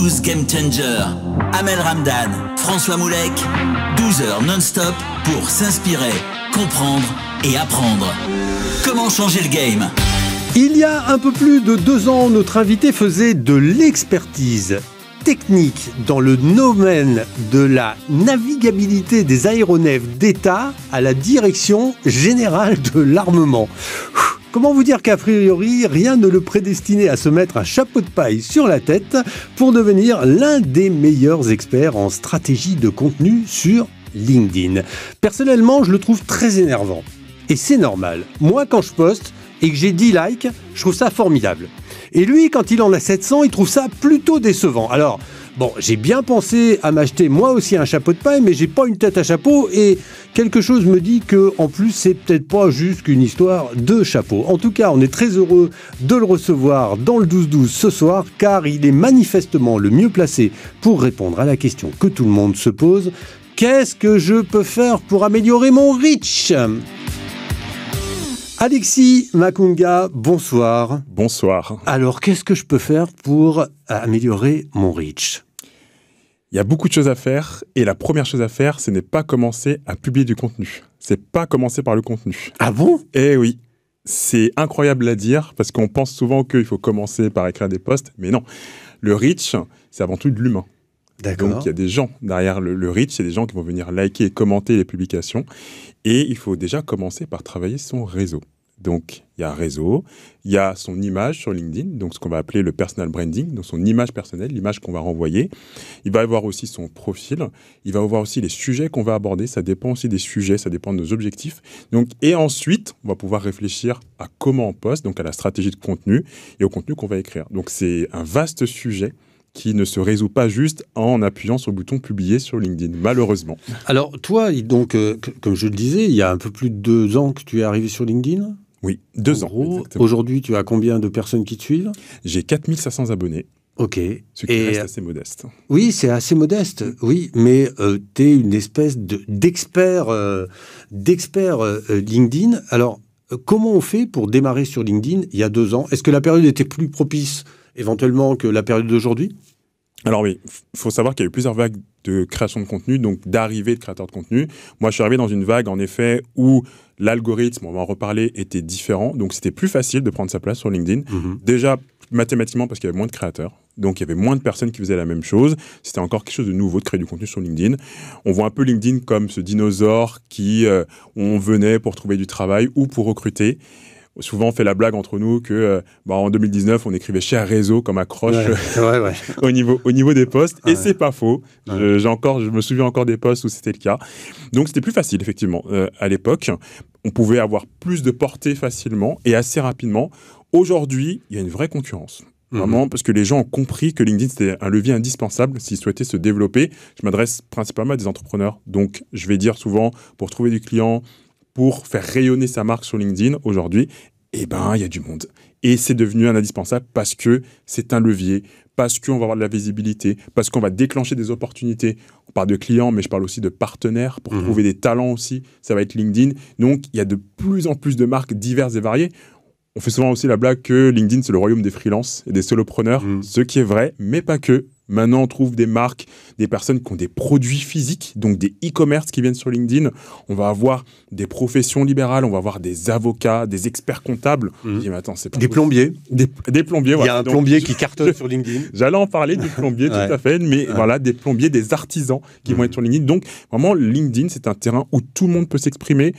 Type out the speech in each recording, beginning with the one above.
12 Game Changers. Amel Ramdan, François Moulek, 12 heures non-stop pour s'inspirer, comprendre et apprendre. Comment changer le game? Il y a un peu plus de 2 ans, notre invité faisait de l'expertise technique dans le domaine de la navigabilité des aéronefs d'État à la Direction Générale de l'Armement. Comment vous dire qu'a priori, rien ne le prédestinait à se mettre un chapeau de paille sur la tête pour devenir l'un des meilleurs experts en stratégie de contenu sur LinkedIn. Personnellement, je le trouve très énervant. Et c'est normal. Moi, quand je poste et que j'ai 10 likes, je trouve ça formidable. Et lui, quand il en a 700, il trouve ça plutôt décevant. Alors, bon, j'ai bien pensé à m'acheter moi aussi un chapeau de paille, mais j'ai pas une tête à chapeau et quelque chose me dit que, en plus, c'est peut-être pas juste qu'une histoire de chapeau. En tout cas, on est très heureux de le recevoir dans le 12-12 ce soir, car il est manifestement le mieux placé pour répondre à la question que tout le monde se pose. Qu'est-ce que je peux faire pour améliorer mon reach ? Alexis Makunga, bonsoir. Bonsoir. Alors, qu'est-ce que je peux faire pour améliorer mon reach ? Il y a beaucoup de choses à faire et la première chose à faire, ce n'est pas commencer à publier du contenu. C'est pas commencer par le contenu. Ah bon ? Eh oui, c'est incroyable à dire parce qu'on pense souvent qu'il faut commencer par écrire des posts, mais non. Le reach, c'est avant tout de l'humain. D'accord. Donc, il y a des gens derrière le reach, c'est des gens qui vont venir liker et commenter les publications. Et il faut déjà commencer par travailler son réseau. Donc, il y a un réseau, il y a son image sur LinkedIn, donc ce qu'on va appeler le personal branding, donc son image personnelle, l'image qu'on va renvoyer. Il va y avoir aussi son profil, il va y avoir aussi les sujets qu'on va aborder, ça dépend aussi des sujets, ça dépend de nos objectifs. Donc, et ensuite, on va pouvoir réfléchir à comment on poste, donc à la stratégie de contenu et au contenu qu'on va écrire. Donc, c'est un vaste sujet qui ne se résout pas juste en appuyant sur le bouton « Publier » sur LinkedIn, malheureusement. Alors, toi, donc, comme je le disais, il y a un peu plus de 2 ans que tu es arrivé sur LinkedIn ? Oui, 2 ans. Exactement. Aujourd'hui, tu as combien de personnes qui te suivent ? J'ai 4500 abonnés. Ok. Ce qui reste assez modeste. Oui, c'est assez modeste, oui, mais tu es une espèce d'expert LinkedIn. Alors, comment on fait pour démarrer sur LinkedIn il y a 2 ans ? Est-ce que la période était plus propice éventuellement que la période d'aujourd'hui ? Alors oui, il faut savoir qu'il y a eu plusieurs vagues de création de contenu, donc d'arrivée de créateurs de contenu. Moi, je suis arrivé dans une vague, en effet, où l'algorithme, on va en reparler, était différent. Donc, c'était plus facile de prendre sa place sur LinkedIn. Déjà, mathématiquement, parce qu'il y avait moins de créateurs. Donc, il y avait moins de personnes qui faisaient la même chose. C'était encore quelque chose de nouveau de créer du contenu sur LinkedIn. On voit un peu LinkedIn comme ce dinosaure qui, on venait pour trouver du travail ou pour recruter. Souvent, on fait la blague entre nous que en 2019, on écrivait cher réseau comme accroche au niveau des posts. Et c'est pas faux. Je me souviens encore des posts où c'était le cas. Donc, c'était plus facile, effectivement. À l'époque, on pouvait avoir plus de portée facilement et assez rapidement. Aujourd'hui, il y a une vraie concurrence. Vraiment, parce que les gens ont compris que LinkedIn, c'était un levier indispensable s'ils souhaitaient se développer. Je m'adresse principalement à des entrepreneurs. Donc, je vais dire souvent, pour trouver du client, pour faire rayonner sa marque sur LinkedIn aujourd'hui, il y a du monde. Et c'est devenu un indispensable parce que c'est un levier, parce qu'on va avoir de la visibilité, parce qu'on va déclencher des opportunités. On parle de clients, mais je parle aussi de partenaires pour trouver des talents aussi. Ça va être LinkedIn. Donc, il y a de plus en plus de marques diverses et variées. On fait souvent aussi la blague que LinkedIn, c'est le royaume des freelances et des solopreneurs, ce qui est vrai, mais pas que. Maintenant, on trouve des marques, des personnes qui ont des produits physiques, donc des e-commerce qui viennent sur LinkedIn. On va avoir des professions libérales, on va avoir des avocats, des experts comptables. Des plombiers. Des plombiers, voilà. Il y a un plombier qui cartonne sur LinkedIn. J'allais en parler du plombier, tout à fait. Mais voilà, des plombiers, des artisans qui vont être sur LinkedIn. Donc, vraiment, LinkedIn, c'est un terrain où tout le monde peut s'exprimer.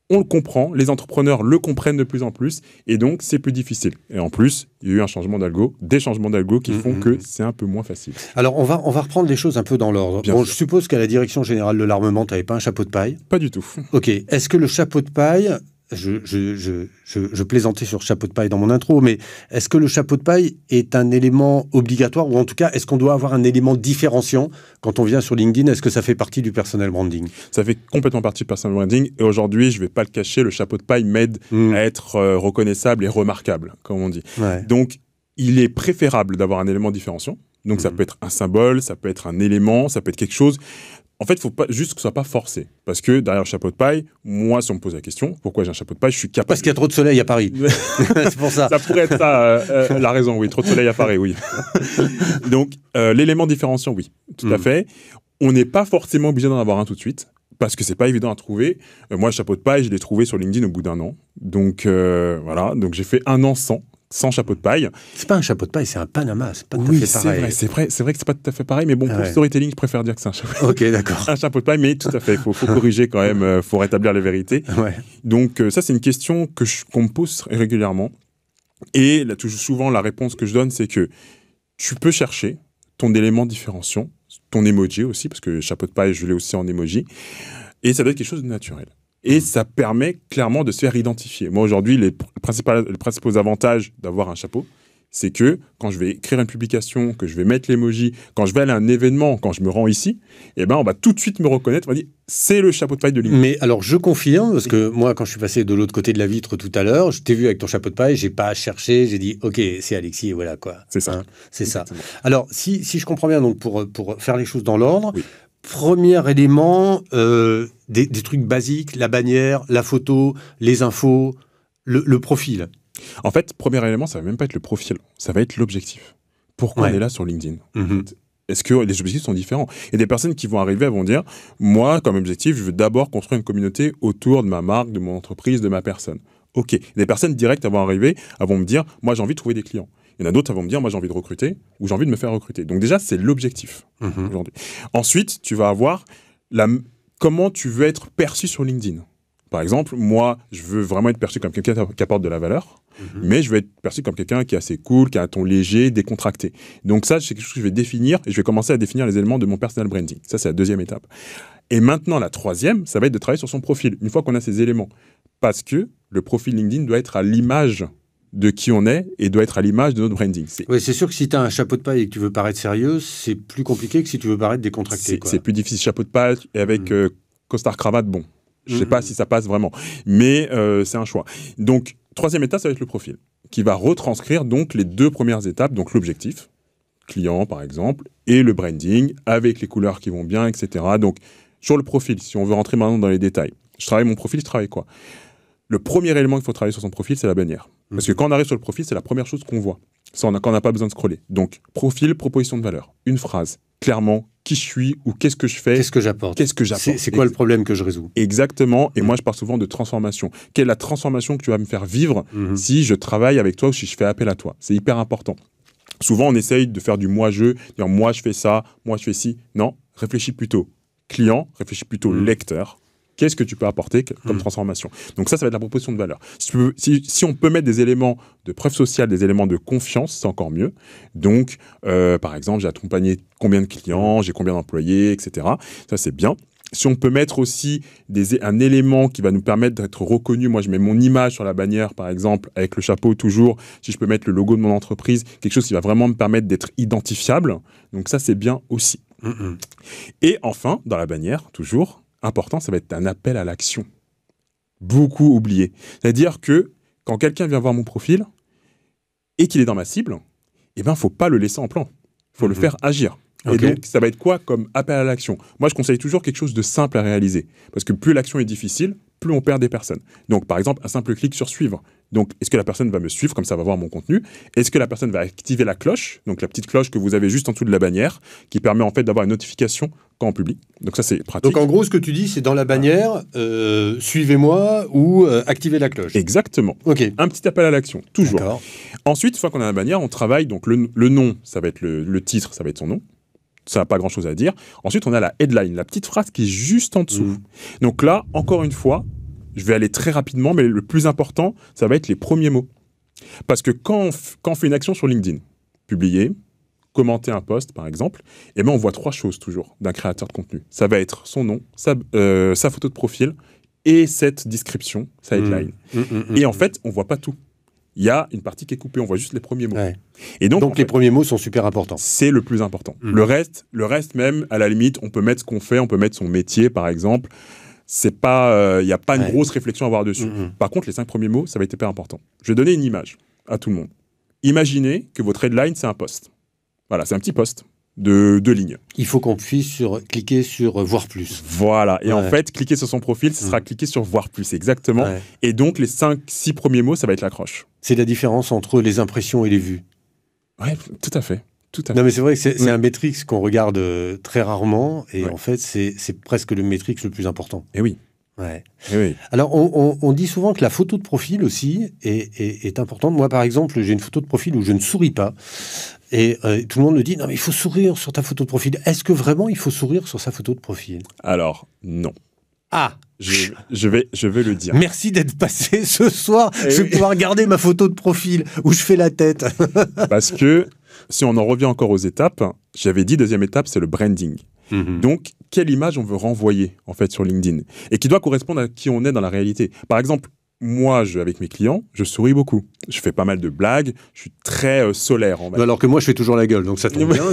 On le comprend, les entrepreneurs le comprennent de plus en plus, et donc c'est plus difficile. Et en plus, il y a eu des changements d'algo qui font que c'est un peu moins facile. Alors, on va reprendre les choses un peu dans l'ordre. Bon, je suppose qu'à la Direction Générale de l'Armement, tu n'avais pas un chapeau de paille ? Pas du tout. Ok. Est-ce que le chapeau de paille... Je plaisantais sur chapeau de paille dans mon intro, mais est-ce que le chapeau de paille est un élément obligatoire, ou en tout cas, est-ce qu'on doit avoir un élément différenciant quand on vient sur LinkedIn ? Est-ce que ça fait partie du personal branding ? Ça fait complètement partie du personal branding, et aujourd'hui, je ne vais pas le cacher, le chapeau de paille m'aide à être reconnaissable et remarquable, comme on dit. Donc, il est préférable d'avoir un élément différenciant. Donc, ça peut être un symbole, ça peut être un élément, ça peut être quelque chose... En fait, il faut pas juste que ce soit pas forcé. Parce que derrière le chapeau de paille, moi, si on me pose la question, pourquoi j'ai un chapeau de paille, je suis capable. Parce qu'il y a trop de soleil à Paris. C'est pour ça. Ça pourrait être ça, la raison, oui. Trop de soleil à Paris, oui. Donc, l'élément différenciant, oui, tout à fait. On n'est pas forcément obligé d'en avoir un tout de suite. Parce que c'est pas évident à trouver. Moi, le chapeau de paille, je l'ai trouvé sur LinkedIn au bout d'1 an. Donc, voilà. Donc, j'ai fait 1 an sans chapeau de paille. C'est pas un chapeau de paille, c'est un Panama. C'est pas tout Oui, à fait pareil. c'est vrai que c'est pas tout à fait pareil, mais bon, pour storytelling, je préfère dire que c'est un chapeau. Ok, d'accord. Un chapeau de paille, mais tout à fait. Il faut corriger quand même, il faut rétablir les vérités. Ouais. Donc, ça, c'est une question qu'on me pose régulièrement. Et là, souvent, la réponse que je donne, c'est que tu peux chercher ton élément différenciant, ton emoji aussi, parce que chapeau de paille, je l'ai aussi en emoji. Et ça doit être quelque chose de naturel. Et ça permet clairement de se faire identifier. Moi, aujourd'hui, les principaux avantages d'avoir un chapeau, c'est que quand je vais écrire une publication, que je vais mettre l'emoji, quand je vais aller à un événement, quand je me rends ici, eh ben, on va tout de suite me reconnaître. On va dire, c'est le chapeau de paille de LinkedIn. Mais alors, je confirme, parce que moi, quand je suis passé de l'autre côté de la vitre tout à l'heure, je t'ai vu avec ton chapeau de paille, j'ai pas cherché, j'ai dit, ok, c'est Alexis, et voilà quoi. C'est ça. Hein, c'est ça. Exactement. Alors, si je comprends bien, donc pour faire les choses dans l'ordre, oui. Premier élément, des trucs basiques, la bannière, la photo, les infos, le profil. En fait, premier élément, ça va même pas être le profil, ça va être l'objectif. Pourquoi on est là sur LinkedIn en fait. Est-ce que les objectifs sont différents? Il y a des personnes qui vont arriver, elles vont dire, moi, comme objectif, je veux d'abord construire une communauté autour de ma marque, de mon entreprise, de ma personne. Ok. Des personnes directes, elles vont arriver, elles vont me dire, moi, j'ai envie de trouver des clients. Il y en a d'autres, elles vont me dire, moi, j'ai envie de recruter ou j'ai envie de me faire recruter. Donc déjà, c'est l'objectif aujourd'hui. Ensuite, tu vas avoir comment tu veux être perçu sur LinkedIn. Par exemple, moi, je veux vraiment être perçu comme quelqu'un qui apporte de la valeur, mais je veux être perçu comme quelqu'un qui est assez cool, qui a un ton léger, décontracté. Donc ça, c'est quelque chose que je vais définir et je vais commencer à définir les éléments de mon personal branding. Ça, c'est la deuxième étape. Et maintenant, la troisième, ça va être de travailler sur son profil, une fois qu'on a ces éléments. Parce que le profil LinkedIn doit être à l'image de qui on est et doit être à l'image de notre branding. Oui, c'est sûr que si tu as un chapeau de paille et que tu veux paraître sérieux, c'est plus compliqué que si tu veux paraître décontracté. C'est plus difficile. Chapeau de paille et avec costard cravate, bon, je sais pas si ça passe vraiment, mais c'est un choix. Donc, troisième étape, ça va être le profil, qui va retranscrire donc les 2 premières étapes, donc l'objectif, client par exemple, et le branding, avec les couleurs qui vont bien, etc. Donc, sur le profil, si on veut rentrer maintenant dans les détails, je travaille mon profil, je travaille quoi? Le premier élément qu'il faut travailler sur son profil, c'est la bannière. Parce que quand on arrive sur le profil, c'est la première chose qu'on voit. Ça, quand on n'a pas besoin de scroller. Donc, profil, proposition de valeur. Une phrase. Clairement, qui je suis ou qu'est-ce que je fais. Qu'est-ce que j'apporte. C'est quoi le problème que je résous. Exactement. Et moi, je parle souvent de transformation. Quelle est la transformation que tu vas me faire vivre si je travaille avec toi ou si je fais appel à toi? C'est hyper important. Souvent, on essaye de faire du moi-je, dire moi, je fais ça, moi, je fais ci. Non, réfléchis plutôt client, réfléchis plutôt lecteur. Qu'est-ce que tu peux apporter comme transformation? Donc ça va être la proposition de valeur. Si on peut mettre des éléments de preuve sociale, des éléments de confiance, c'est encore mieux. Donc, par exemple, j'ai accompagné combien de clients, j'ai combien d'employés, etc. Ça, c'est bien. Si on peut mettre aussi un élément qui va nous permettre d'être reconnu, moi je mets mon image sur la bannière par exemple, avec le chapeau toujours, si je peux mettre le logo de mon entreprise, quelque chose qui va vraiment me permettre d'être identifiable, donc ça c'est bien aussi. Et enfin, dans la bannière, toujours, important, ça va être un appel à l'action. Beaucoup oublié. C'est-à-dire que quand quelqu'un vient voir mon profil et qu'il est dans ma cible, eh ben, faut pas le laisser en plan. Il faut le faire agir. Et donc, ça va être quoi comme appel à l'action? Moi, je conseille toujours quelque chose de simple à réaliser. Parce que plus l'action est difficile, plus on perd des personnes. Donc, par exemple, un simple clic sur suivre. Donc, est-ce que la personne va me suivre, comme ça va voir mon contenu? Est-ce que la personne va activer la cloche? Donc, la petite cloche que vous avez juste en dessous de la bannière, qui permet en fait d'avoir une notification quand on publie. Donc, ça, c'est pratique. Donc, en gros, ce que tu dis, c'est dans la bannière, suivez-moi ou activez la cloche. Exactement. Un petit appel à l'action, toujours. Ensuite, une fois qu'on a la bannière, on travaille. Donc, le nom, ça va être le titre, ça va être son nom. Ça n'a pas grand-chose à dire. Ensuite, on a la headline, la petite phrase qui est juste en dessous. Donc là, encore une fois, je vais aller très rapidement, mais le plus important, ça va être les premiers mots. Parce que quand on fait une action sur LinkedIn, publier, commenter un post, par exemple, eh ben on voit 3 choses toujours d'un créateur de contenu. Ça va être son nom, sa photo de profil et cette description, sa headline. Et en fait, on ne voit pas tout. Il y a une partie qui est coupée, on voit juste les premiers mots. Et donc les premiers mots sont super importants. C'est le plus important. Le reste même, à la limite, on peut mettre ce qu'on fait, on peut mettre son métier, par exemple. C'est pas, il n'y a pas une grosse réflexion à avoir dessus. Par contre, les 5 premiers mots, ça va être hyper important. Je vais donner une image à tout le monde. Imaginez que votre headline, c'est un post. Voilà, c'est un petit post. de lignes. Il faut qu'on puisse cliquer sur voir plus. Voilà. Et en fait, cliquer sur son profil, ce sera cliquer sur voir plus, exactement. Ouais. Et donc, les 5-6 premiers mots, ça va être l'accroche. C'est la différence entre les impressions et les vues. Oui, tout à fait. Non, mais c'est vrai que c'est un métrique qu'on regarde très rarement. Et en fait, c'est presque le métrique le plus important. Et oui. Ouais. Et oui. Alors, on dit souvent que la photo de profil aussi est importante. Moi, par exemple, j'ai une photo de profil où je ne souris pas. Et tout le monde me dit, non, mais il faut sourire sur ta photo de profil. Est-ce que vraiment il faut sourire sur sa photo de profil? Alors, non. Ah, je vais le dire. Merci d'être passé ce soir. Je vais pouvoir garder ma photo de profil où je fais la tête. Parce que, si on en revient encore aux étapes, j'avais dit, deuxième étape, c'est le branding. Donc, quelle image on veut renvoyer, en fait, sur LinkedIn? Et qui doit correspondre à qui on est dans la réalité. Par exemple, moi, avec mes clients, je souris beaucoup. Je fais pas mal de blagues, je suis très solaire. Alors que moi, je fais toujours la gueule, donc ça tombe bien.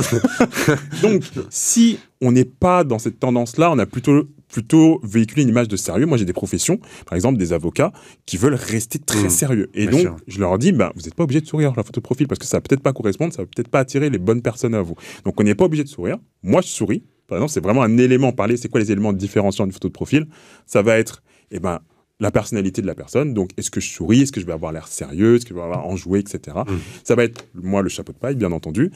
Donc, si on n'est pas dans cette tendance-là, on a plutôt véhiculé une image de sérieux. Moi, j'ai des professions, par exemple des avocats, qui veulent rester très sérieux. Et donc, je leur dis, vous n'êtes pas obligé de sourire sur la photo de profil, parce que ça va peut-être pas correspondre, ça va peut-être pas attirer les bonnes personnes à vous. Donc, on n'est pas obligé de sourire. Moi, je souris. Par exemple, c'est vraiment un élément, parler, c'est quoi les éléments différenciants d'une photo de profil? Ça va être, la personnalité de la personne. Donc, est-ce que je souris? Est-ce que je vais avoir l'air sérieux? Est-ce que je vais avoir enjoué, etc. Ça va être, moi, le chapeau de paille, bien entendu.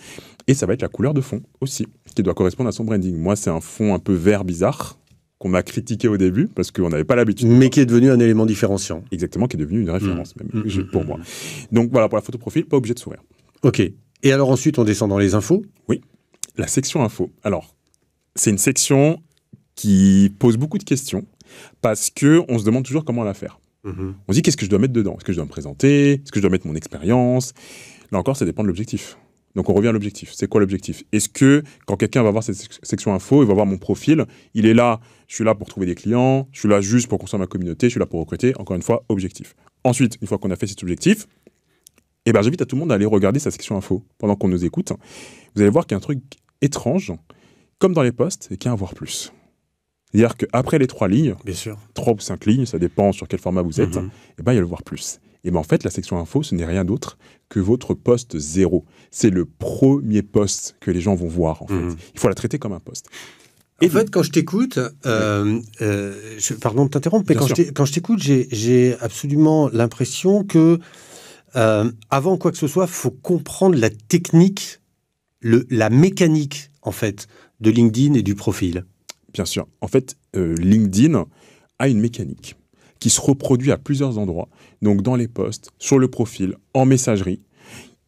Et ça va être la couleur de fond aussi, qui doit correspondre à son branding. Moi, c'est un fond un peu vert bizarre qu'on m'a critiqué au début parce qu'on n'avait pas l'habitude. Mais qui est devenu un élément différenciant. Exactement, qui est devenu une référence même pour moi. Donc, voilà, pour la photo de profil, pas obligé de sourire. OK. Et alors ensuite, on descend dans les infos? Oui. La section info. Alors, c'est une section qui pose beaucoup de questions. Parce qu'on se demande toujours comment la faire. On se dit, qu'est-ce que je dois mettre dedans? Est-ce que je dois me présenter? Est-ce que je dois mettre mon expérience? Là encore, ça dépend de l'objectif. Donc, on revient à l'objectif. C'est quoi l'objectif? Est-ce que, quand quelqu'un va voir cette section info, il va voir mon profil, il est là, je suis là pour trouver des clients, je suis là juste pour construire ma communauté, je suis là pour recruter. Encore une fois, objectif. Ensuite, une fois qu'on a fait cet objectif, j'invite à tout le monde à aller regarder sa section info pendant qu'on nous écoute. Vous allez voir qu'il y a un truc étrange, comme dans les posts, et qu'il y a un voir plus. C'est-à-dire qu'après les 3 lignes, 3 ou 5 lignes, ça dépend sur quel format vous êtes, il y a le voir plus. Et en fait, la section info, ce n'est rien d'autre que votre post 0. C'est le premier post que les gens vont voir, en fait. Il faut la traiter comme un post. En fait, quand je t'écoute, pardon de t'interrompre, mais quand je t'écoute, j'ai absolument l'impression que, avant quoi que ce soit, il faut comprendre la technique, la mécanique, en fait, de LinkedIn et du profil. Bien sûr. En fait, LinkedIn a une mécanique qui se reproduit à plusieurs endroits. Donc, dans les posts, sur le profil, en messagerie.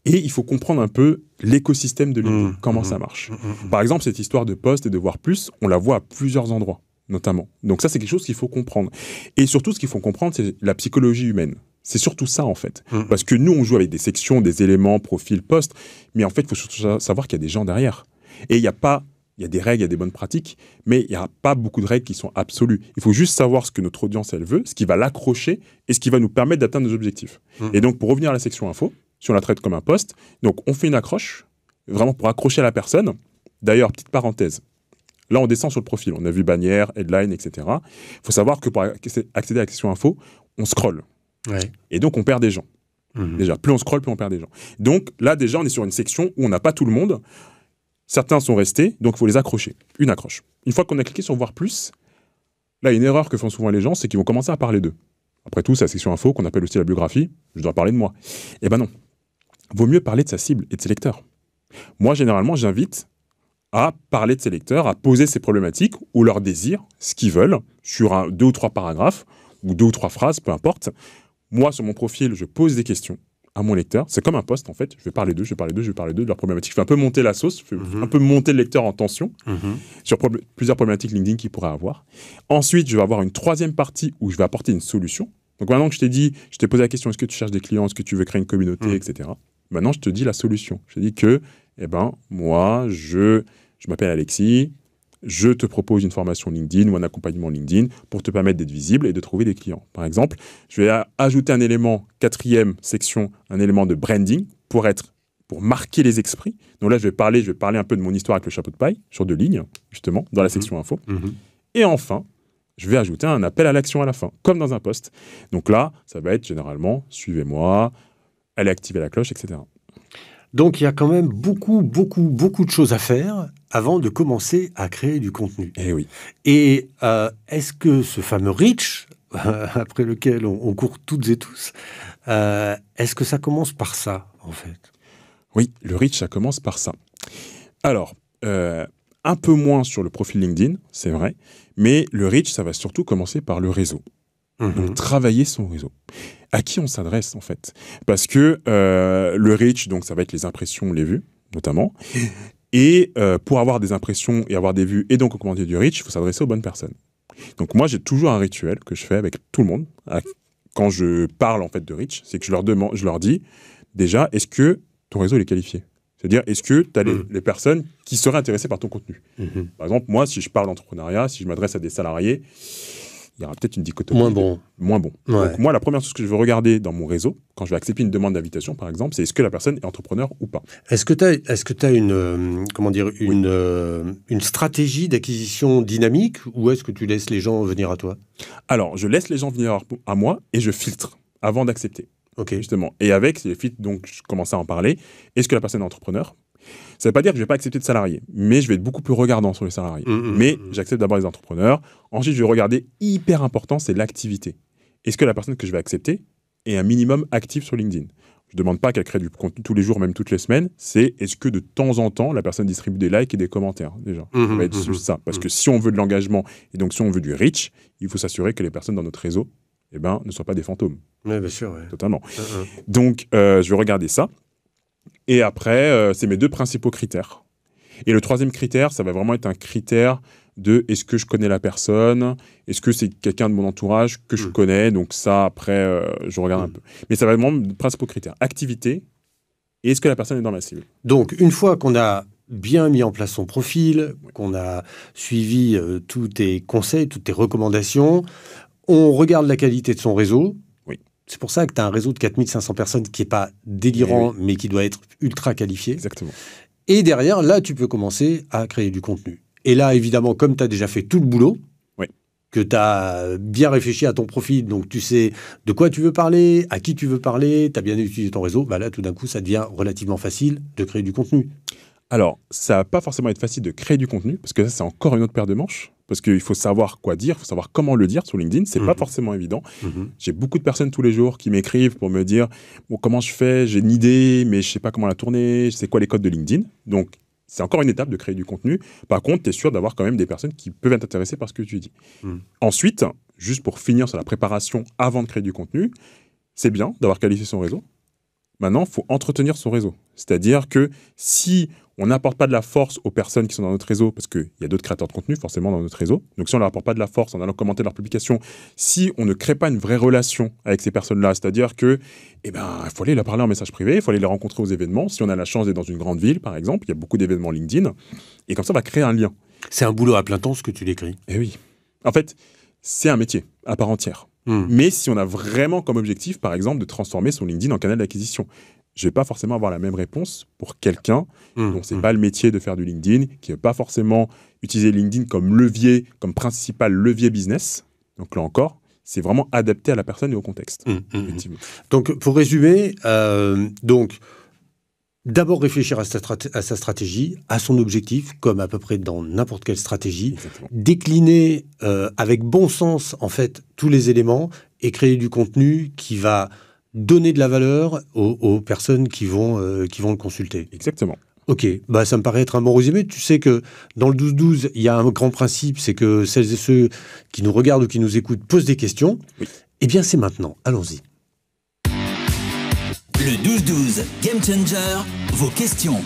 Et il faut comprendre un peu l'écosystème de LinkedIn, comment ça marche. Par exemple, cette histoire de post et de voir plus, on la voit à plusieurs endroits, notamment. Donc ça, c'est quelque chose qu'il faut comprendre. Et surtout, ce qu'il faut comprendre, c'est la psychologie humaine. C'est surtout ça, en fait. Parce que nous, on joue avec des sections, des éléments, profil, post. Mais en fait, il faut surtout savoir qu'il y a des gens derrière. Et il y a des règles, il y a des bonnes pratiques, mais il n'y a pas beaucoup de règles qui sont absolues. Il faut juste savoir ce que notre audience, elle veut, ce qui va l'accrocher et ce qui va nous permettre d'atteindre nos objectifs. Et donc, pour revenir à la section info, si on la traite comme un post, donc on fait une accroche, vraiment pour accrocher la personne. D'ailleurs, petite parenthèse, là, on descend sur le profil. On a vu bannière, headline, etc. Il faut savoir que pour accéder à la section info, on scrolle. Ouais. Et donc, on perd des gens. Déjà, plus on scrolle, plus on perd des gens. Donc, là, déjà, on est sur une section où on n'a pas tout le monde. Certains sont restés, donc il faut les accrocher. Une accroche. Une fois qu'on a cliqué sur voir plus, là, une erreur que font souvent les gens, c'est qu'ils vont commencer à parler d'eux. Après tout, c'est la section info qu'on appelle aussi la biographie. Je dois parler de moi. Eh ben non. Vaut mieux parler de sa cible et de ses lecteurs. Moi, généralement, j'invite à parler de ses lecteurs, à poser ses problématiques ou leurs désirs, ce qu'ils veulent, sur 2 ou 3 paragraphes, ou 2 ou 3 phrases, peu importe. Moi, sur mon profil, je pose des questions à mon lecteur. C'est comme un post, en fait. Je vais parler d'eux, de leurs problématiques. Je fais un peu monter la sauce, je fais un peu monter le lecteur en tension sur plusieurs problématiques LinkedIn qu'il pourrait avoir. Ensuite, je vais avoir une 3e partie où je vais apporter une solution. Donc maintenant que je t'ai dit, je t'ai posé la question, est-ce que tu cherches des clients, est-ce que tu veux créer une communauté, etc. Maintenant, je te dis la solution. Je te dis que, moi, je m'appelle Alexis, je te propose une formation LinkedIn ou un accompagnement LinkedIn pour te permettre d'être visible et de trouver des clients. Par exemple, je vais ajouter un élément, 4e section, un élément de branding pour marquer les esprits. Donc là, je vais parler un peu de mon histoire avec le chapeau de paille sur 2 lignes, justement, dans la section info. Et enfin, je vais ajouter un appel à l'action à la fin, comme dans un post. Donc là, ça va être généralement, suivez-moi, allez activer la cloche, etc. Donc, il y a quand même beaucoup de choses à faire avant de commencer à créer du contenu. Eh oui. Et est-ce que ce fameux reach, après lequel on court toutes et tous, est-ce que ça commence par ça, en fait? Oui, le reach, ça commence par ça. Alors, un peu moins sur le profil LinkedIn, c'est vrai, mais le reach, ça va surtout commencer par le réseau. Donc, travailler son réseau. À qui on s'adresse, en fait? Parce que le reach, donc, ça va être les impressions, les vues, notamment. Et pour avoir des impressions et avoir des vues et donc augmenter du reach, il faut s'adresser aux bonnes personnes. Donc, moi, j'ai toujours un rituel que je fais avec tout le monde. Quand je parle, en fait, de reach, c'est que je leur dis, déjà, est-ce que ton réseau est qualifié? C'est-à-dire, est-ce que tu as les personnes qui seraient intéressées par ton contenu? Par exemple, moi, si je parle d'entrepreneuriat, si je m'adresse à des salariés, il y aura peut-être une dichotomie. Moins bon. Ouais. Donc, moi, la première chose que je veux regarder dans mon réseau, quand je vais accepter une demande d'invitation, par exemple, c'est est-ce que la personne est entrepreneur ou pas. Est-ce que tu as une stratégie d'acquisition dynamique ou est-ce que tu laisses les gens venir à toi? Alors, je laisse les gens venir à moi et je filtre avant d'accepter. Ok. Justement. Et avec les filtres, donc, je commençais à en parler. Est-ce que la personne est entrepreneur? Ça ne veut pas dire que je ne vais pas accepter de salariés, mais je vais être beaucoup plus regardant sur les salariés. Mais j'accepte d'abord les entrepreneurs. Ensuite, je vais regarder, hyper important, c'est l'activité. Est-ce que la personne que je vais accepter est un minimum active sur LinkedIn? Je ne demande pas qu'elle crée du contenu tous les jours, même toutes les semaines. C'est est-ce que de temps en temps, la personne distribue des likes et des commentaires, déjà. Ça va être juste ça. Parce que si on veut de l'engagement et donc si on veut du reach, il faut s'assurer que les personnes dans notre réseau ne soient pas des fantômes. Oui, bien sûr. Ouais. Totalement. Donc, je vais regarder ça. Et après, c'est mes deux principaux critères. Et le troisième critère, ça va vraiment être un critère de est-ce que je connais la personne, est-ce que c'est quelqu'un de mon entourage que je connais. Donc ça, après, je regarde un peu. Mais ça va être vraiment mes principaux critères. Activité, et est-ce que la personne est dans ma cible. Donc, une fois qu'on a bien mis en place son profil, qu'on a suivi tous tes conseils, toutes tes recommandations, on regarde la qualité de son réseau. C'est pour ça que tu as un réseau de 4500 personnes qui n'est pas délirant, mais qui doit être ultra qualifié. Exactement. Et derrière, là, tu peux commencer à créer du contenu. Et là, évidemment, comme tu as déjà fait tout le boulot, que tu as bien réfléchi à ton profil, donc tu sais de quoi tu veux parler, à qui tu veux parler, tu as bien utilisé ton réseau, bah là, tout d'un coup, ça devient relativement facile de créer du contenu. Alors, ça ne va pas forcément être facile de créer du contenu, parce que ça, c'est encore une autre paire de manches. Parce qu'il faut savoir quoi dire, il faut savoir comment le dire sur LinkedIn. C'est pas forcément évident. J'ai beaucoup de personnes tous les jours qui m'écrivent pour me dire bon, comment je fais, j'ai une idée, mais je sais pas comment la tourner, c'est quoi les codes de LinkedIn. Donc, c'est encore une étape de créer du contenu. Par contre, tu es sûr d'avoir quand même des personnes qui peuvent être intéressées par ce que tu dis. Ensuite, juste pour finir sur la préparation avant de créer du contenu, c'est bien d'avoir qualifié son réseau. Maintenant, il faut entretenir son réseau. C'est-à-dire que si on n'apporte pas de la force aux personnes qui sont dans notre réseau, parce qu'il y a d'autres créateurs de contenu forcément dans notre réseau, donc si on ne leur apporte pas de la force en allant commenter leurs publications, si on ne crée pas une vraie relation avec ces personnes-là, c'est-à-dire que, il faut aller leur parler en message privé, il faut aller les rencontrer aux événements, si on a la chance d'être dans une grande ville, par exemple, il y a beaucoup d'événements LinkedIn, et comme ça, on va créer un lien. C'est un boulot à plein temps, ce que tu décris. Eh oui. En fait, c'est un métier à part entière. Mais si on a vraiment comme objectif, par exemple, de transformer son LinkedIn en canal d'acquisition, je ne vais pas forcément avoir la même réponse pour quelqu'un dont ce n'est pas le métier de faire du LinkedIn, qui ne veut pas forcément utiliser LinkedIn comme levier, comme principal levier business. Donc là encore, c'est vraiment adapté à la personne et au contexte. Effectivement. Donc, pour résumer, d'abord réfléchir à sa stratégie, à son objectif, comme à peu près dans n'importe quelle stratégie. Exactement. Décliner avec bon sens, en fait, tous les éléments et créer du contenu qui va donner de la valeur aux personnes qui vont le consulter. Exactement. Ok, ça me paraît être un bon résumé. Tu sais que dans le 12-12, il y a un grand principe, c'est que celles et ceux qui nous regardent ou qui nous écoutent posent des questions. Oui. Eh bien, c'est maintenant. Allons-y. Le 12-12 Game Changer, vos questions.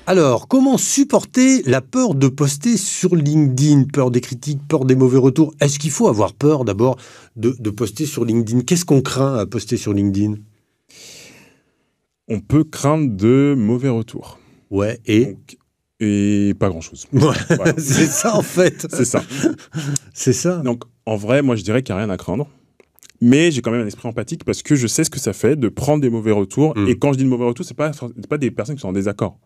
Alors, comment supporter la peur de poster sur LinkedIn? Peur des critiques, peur des mauvais retours. Est-ce qu'il faut avoir peur d'abord de poster sur LinkedIn? Qu'est-ce qu'on craint à poster sur LinkedIn? On peut craindre de mauvais retours. Ouais, et pas grand-chose. Ouais, Voilà. c'est ça en fait. C'est ça. C'est ça. Donc, en vrai, moi, je dirais qu'il n'y a rien à craindre. Mais j'ai quand même un esprit empathique parce que je sais ce que ça fait de prendre des mauvais retours. Et quand je dis de mauvais retours, c'est pas des personnes qui sont en désaccord.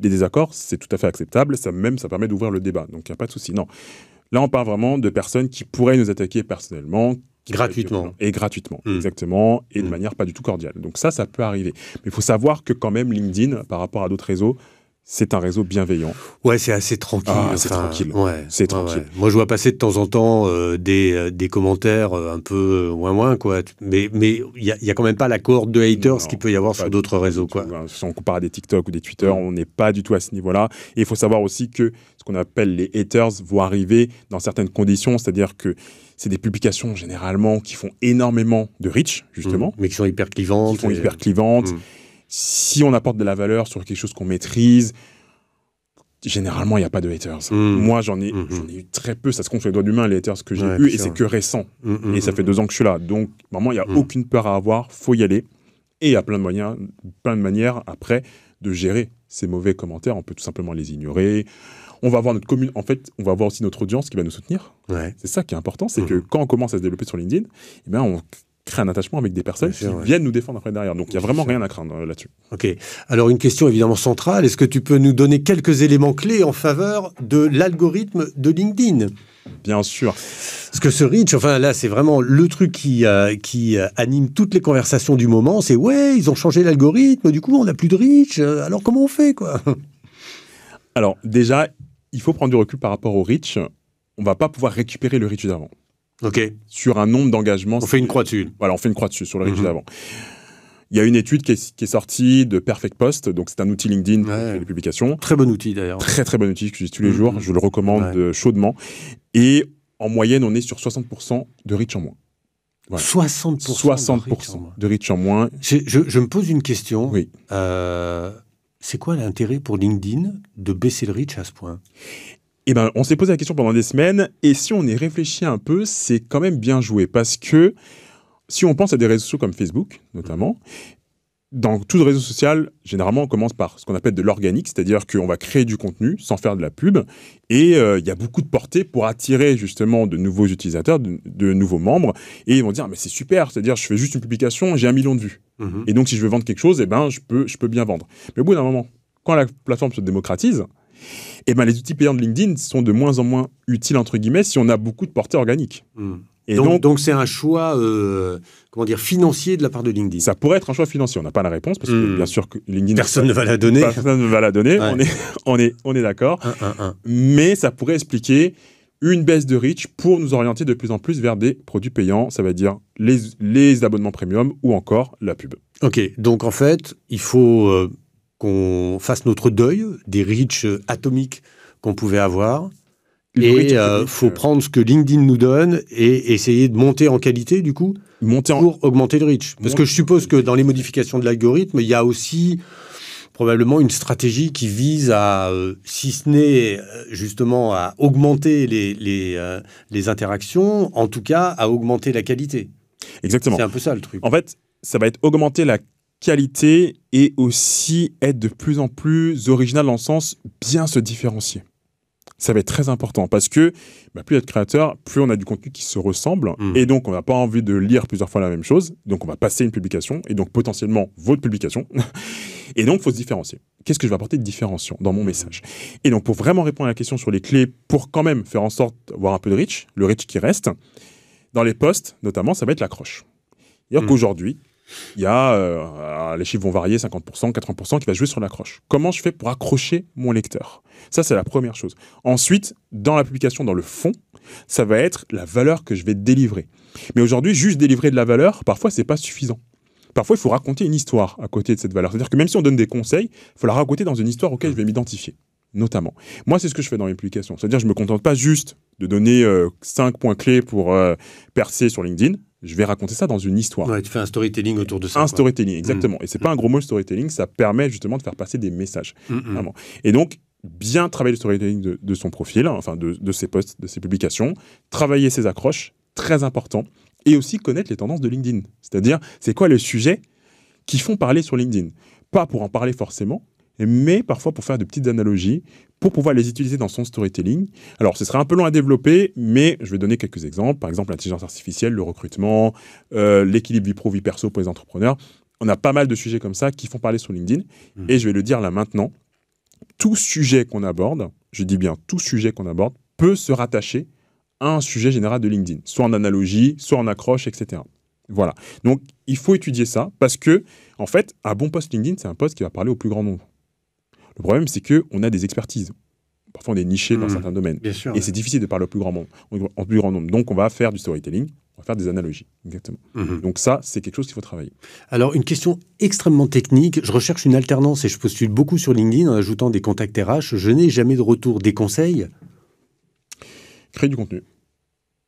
Les désaccords, c'est tout à fait acceptable. Ça permet d'ouvrir le débat. Donc, il n'y a pas de souci. Non. Là, on parle vraiment de personnes qui pourraient nous attaquer personnellement, Gratuitement. Et gratuitement, exactement, et de manière pas du tout cordiale. Donc ça peut arriver. Mais il faut savoir que quand même, LinkedIn, par rapport à d'autres réseaux, c'est un réseau bienveillant. Ouais, c'est assez tranquille. C'est tranquille. Ouais, c'est tranquille. Ouais. Moi, je vois passer de temps en temps des commentaires un peu moins, quoi. Mais il y a quand même pas la cohorte de haters qu'il peut y avoir sur d'autres réseaux, quoi. Si on compare à des TikTok ou des Twitter, on n'est pas du tout à ce niveau-là. Et il faut savoir aussi que ce qu'on appelle les haters vont arriver dans certaines conditions, c'est-à-dire que c'est des publications généralement qui font énormément de reach, justement. Mais qui sont hyper clivantes. Si on apporte de la valeur sur quelque chose qu'on maîtrise, généralement, il n'y a pas de haters. Moi, j'en ai eu très peu. Ça se compte sur les doigts d'humain, les haters que j'ai eus, et c'est que récent. Et ça fait 2 ans que je suis là. Donc, vraiment, il n'y a aucune peur à avoir. Faut y aller. Et il y a plein de manières, après, de gérer ces mauvais commentaires. On peut tout simplement les ignorer. On va avoir notre commune. En fait, on va avoir aussi notre audience qui va nous soutenir. Ouais. C'est ça qui est important. C'est que quand on commence à se développer sur LinkedIn, eh bien, on crée un attachement avec des personnes qui viennent nous défendre après derrière. Donc, il n'y a vraiment rien à craindre là-dessus. Ok. Alors, une question évidemment centrale. Est-ce que tu peux nous donner quelques éléments clés en faveur de l'algorithme de LinkedIn ? Bien sûr. Parce que ce reach, enfin là, c'est vraiment le truc qui anime toutes les conversations du moment. C'est ouais, ils ont changé l'algorithme, du coup, on n'a plus de reach. Alors, comment on fait, quoi ? Alors, déjà, il faut prendre du recul par rapport au reach. On ne va pas pouvoir récupérer le reach d'avant. Ok. Sur un nombre d'engagements. On fait une croix dessus. Voilà, on fait une croix dessus sur le reach d'avant. Il y a une étude qui est sortie de Perfect Post, donc c'est un outil LinkedIn pour les publications. Très bon outil d'ailleurs. Très très bon outil que j'utilise tous les jours, je le recommande chaudement. Et en moyenne, on est sur 60% de reach en moins. Voilà. 60% de reach en moins. Je me pose une question. Oui. C'est quoi l'intérêt pour LinkedIn de baisser le reach à ce point ? Eh ben, on s'est posé la question pendant des semaines, et si on y réfléchit un peu, c'est quand même bien joué, parce que si on pense à des réseaux sociaux comme Facebook, notamment, dans tout réseau social, généralement, on commence par ce qu'on appelle de l'organique, c'est-à-dire qu'on va créer du contenu sans faire de la pub, et il y a beaucoup de portée pour attirer justement de nouveaux utilisateurs, de nouveaux membres, et ils vont dire, mais c'est super, c'est-à-dire je fais juste une publication, j'ai 1 million de vues. Et donc, si je veux vendre quelque chose, eh ben, je peux bien vendre. Mais au bout d'un moment, quand la plateforme se démocratise, eh ben, les outils payants de LinkedIn sont de moins en moins utiles, entre guillemets, si on a beaucoup de portée organique. Et donc c'est un choix financier de la part de LinkedIn. Ça pourrait être un choix financier. On n'a pas la réponse, parce que bien sûr, que LinkedIn... Personne ne va la donner. Personne ne va la donner, ouais. on est d'accord. Mais ça pourrait expliquer une baisse de reach pour nous orienter de plus en plus vers des produits payants, ça veut dire les abonnements premium ou encore la pub. Ok, donc en fait, il faut... qu'on fasse notre deuil des reach atomiques qu'on pouvait avoir. Et il faut prendre ce que LinkedIn nous donne et essayer de monter en qualité, du coup, pour augmenter le reach. Parce que je suppose que dans les modifications de l'algorithme, il y a aussi probablement une stratégie qui vise à, si ce n'est justement à augmenter les interactions, en tout cas à augmenter la qualité. Exactement. C'est un peu ça le truc. En fait, ça va être augmenter la qualité et aussi être de plus en plus original dans le sens bien se différencier. Ça va être très important parce que plus il y a de créateurs, plus on a du contenu qui se ressemble et donc on n'a pas envie de lire plusieurs fois la même chose. Donc on va passer une publication et donc potentiellement votre publication. Et donc il faut se différencier. Qu'est-ce que je vais apporter de différenciant dans mon message ? Et donc pour vraiment répondre à la question sur les clés, pour quand même faire en sorte d'avoir un peu de reach, le reach qui reste, dans les posts notamment, ça va être l'accroche. C'est-à-dire qu'aujourd'hui, il y a, les chiffres vont varier, 50%, 80% qui va jouer sur l'accroche. Comment je fais pour accrocher mon lecteur ? Ça, c'est la première chose. Ensuite, dans la publication, dans le fond, ça va être la valeur que je vais délivrer. Mais aujourd'hui, juste délivrer de la valeur, parfois, c'est pas suffisant. Parfois, il faut raconter une histoire à côté de cette valeur. C'est-à-dire que même si on donne des conseils, il faut la raconter dans une histoire auquel je vais m'identifier, notamment. Moi, c'est ce que je fais dans mes publications. C'est-à-dire que je ne me contente pas juste de donner 5 points clés pour percer sur LinkedIn. Je vais raconter ça dans une histoire. Ouais, tu fais un storytelling autour de ça. Storytelling, exactement. Et c'est pas un gros mot, le storytelling, ça permet justement de faire passer des messages. Vraiment. Et donc, bien travailler le storytelling de son profil, enfin de ses posts, de ses publications, travailler ses accroches, très important, et aussi connaître les tendances de LinkedIn. C'est-à-dire, c'est quoi les sujets qui font parler sur LinkedIn ? Pas pour en parler forcément, mais parfois pour faire de petites analogies, pour pouvoir les utiliser dans son storytelling. Alors, ce sera un peu long à développer, mais je vais donner quelques exemples. Par exemple, l'intelligence artificielle, le recrutement, l'équilibre vie pro, vie perso pour les entrepreneurs. On a pas mal de sujets comme ça qui font parler sur LinkedIn. Et je vais le dire là maintenant, tout sujet qu'on aborde, je dis bien tout sujet qu'on aborde, peut se rattacher un sujet général de LinkedIn, soit en analogie, soit en accroche, etc. Voilà. Donc, il faut étudier ça parce que, en fait, un bon post LinkedIn, c'est un post qui va parler au plus grand nombre. Le problème, c'est qu'on a des expertises. Parfois, on est niché dans certains domaines. Bien sûr, et c'est difficile de parler au plus grand nombre. Donc, on va faire du storytelling, on va faire des analogies. Exactement. Donc, ça, c'est quelque chose qu'il faut travailler. Alors, une question extrêmement technique. Je recherche une alternance et je postule beaucoup sur LinkedIn en ajoutant des contacts RH. Je n'ai jamais de retour. Des conseils? Créer du contenu.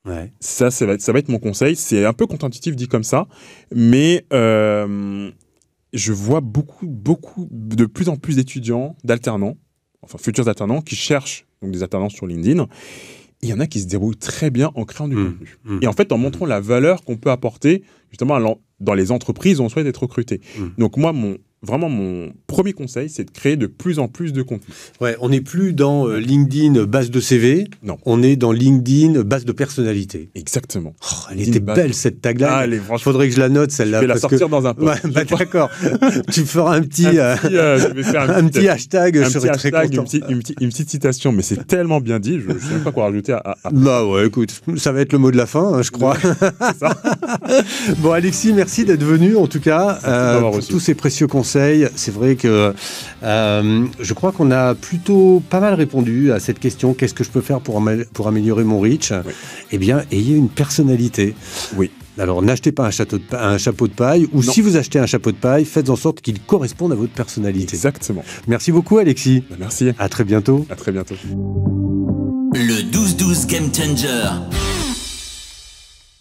Ouais. Ça va être mon conseil. C'est un peu contre-intuitif dit comme ça, mais je vois de plus en plus d'étudiants, d'alternants, enfin futurs alternants, qui cherchent donc des alternances sur LinkedIn. Il y en a qui se débrouillent très bien en créant du contenu. Et en fait, en montrant la valeur qu'on peut apporter justement dans les entreprises où on souhaite être recruté. Donc moi, mon premier conseil, c'est de créer de plus en plus de contenu. Ouais, on n'est plus dans LinkedIn base de CV. Non. On est dans LinkedIn base de personnalité. Exactement. Oh, elle était belle cette tagline. Ah, il faudrait que je la note celle-là. Je vais la sortir dans un post. Ouais, d'accord. Tu feras un petit, je vais faire un petit hashtag. Un je petit serai très hashtag, content. une petite citation, mais c'est tellement bien dit, je ne sais même pas quoi rajouter à... Bah ouais, écoute, ça va être le mot de la fin, je crois. C'est ça. Bon, Alexis, merci d'être venu, en tout cas, pour reçu. tous ces précieux conseils. C'est vrai que je crois qu'on a plutôt pas mal répondu à cette question. Qu'est-ce que je peux faire pour améliorer mon reach? Oui. Eh bien, ayez une personnalité. Oui. Alors, n'achetez pas un chapeau de paille, ou si vous achetez un chapeau de paille, faites en sorte qu'il corresponde à votre personnalité. Exactement. Merci beaucoup, Alexis. Merci. À très bientôt. À très bientôt. Le 12-12 Game Changer.